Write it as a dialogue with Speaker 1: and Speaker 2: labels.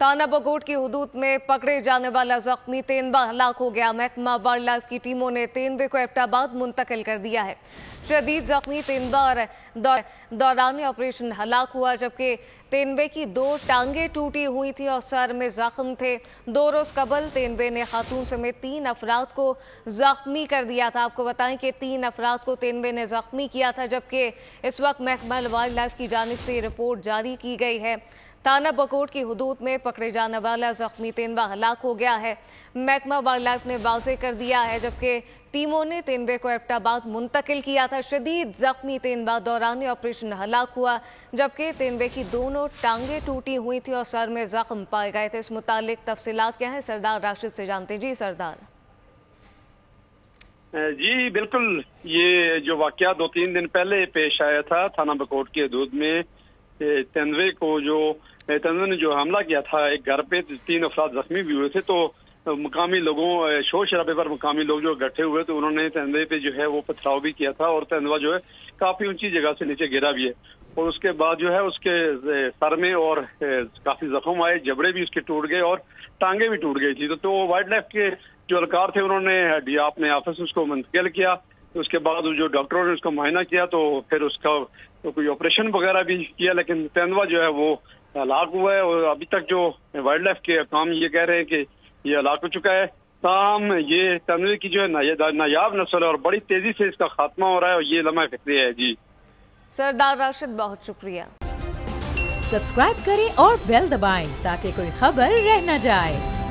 Speaker 1: थाना बगोट की हुदूद में पकड़े जाने वाला जख्मी तेंदुआ हलाक हो गया। महकमा वाइल्ड लाइफ की टीमों ने तेंदुए को एबटाबाद मुंतकिल कर दिया है। शदीद जख्मी तेंदुआ दौरान ऑपरेशन हलाक हुआ, जबकि तेंदुए की 2 टांगें टूटी हुई थी और सर में जख्म थे। 2 रोज कबल तेंदुए ने खातून समेत 3 अफराद को जख्मी कर दिया था। आपको बताएं कि 3 अफराद को तेंदुए ने जख्मी किया था, जबकि इस वक्त महकमा वाइल्ड लाइफ की जानिब से रिपोर्ट जारी की गई है। थाना बकोट की हुदूद में पकड़े जाने वाला जख्मी तेंदुआ हलाक हो गया है, महकमा वाइल्ड लाइफ ने वाज़ेह कर दिया है, जबकि टीमों ने तेंदुए को एबटाबाद मुंतकिल किया था। शदीद जख्मी तेंदुआ दौरान ऑपरेशन हलाक हुआ, जबकि तेंदुए की दोनों टांगें टूटी हुई थी और सर में जख्म पाए गए थे। इस मुतालिक तफसीलात क्या है, सरदार राशिद से जानते हैं। जी सरदार।
Speaker 2: जी बिल्कुल, ये जो वाकया 2-3 दिन पहले पेश आया था थाना बकोट की हदूद में, तेंदुए ने जो हमला किया था एक घर पे, 3 अफराद जख्मी भी हुए थे। तो मुकामी लोगों शोर शराबे पर मुकामी लोग जो इकट्ठे हुए तो उन्होंने तेंदुए पे जो है वो पथराव भी किया था और तेंदुआ जो है काफी ऊंची जगह से नीचे गिरा भी है। और उसके बाद जो है उसके सर में और काफी जख्म आए, जबड़े भी उसके टूट गए और टांगे भी टूट गई थी। तो वाइल्ड लाइफ के जो एहलकार थे उन्होंने अपने ऑफिस उसको मुंतकिल किया। उसके बाद जो डॉक्टरों ने उसको मुआयना किया तो फिर उसका कोई ऑपरेशन वगैरह भी किया, लेकिन तेंदुआ जो है वो हलाक हुआ है। और अभी तक जो वाइल्ड लाइफ के काम ये कह रहे हैं कि ये हलाक हो चुका है। ताहम ये तेंदुए की जो है नायाब नस्ल है और बड़ी तेजी से इसका खात्मा हो रहा है और ये लम्हा फिक्रिया है। जी
Speaker 1: सरदार राशिद, बहुत शुक्रिया।
Speaker 3: सब्सक्राइब करें और बेल दबाएं ताकि कोई खबर रह न जाए।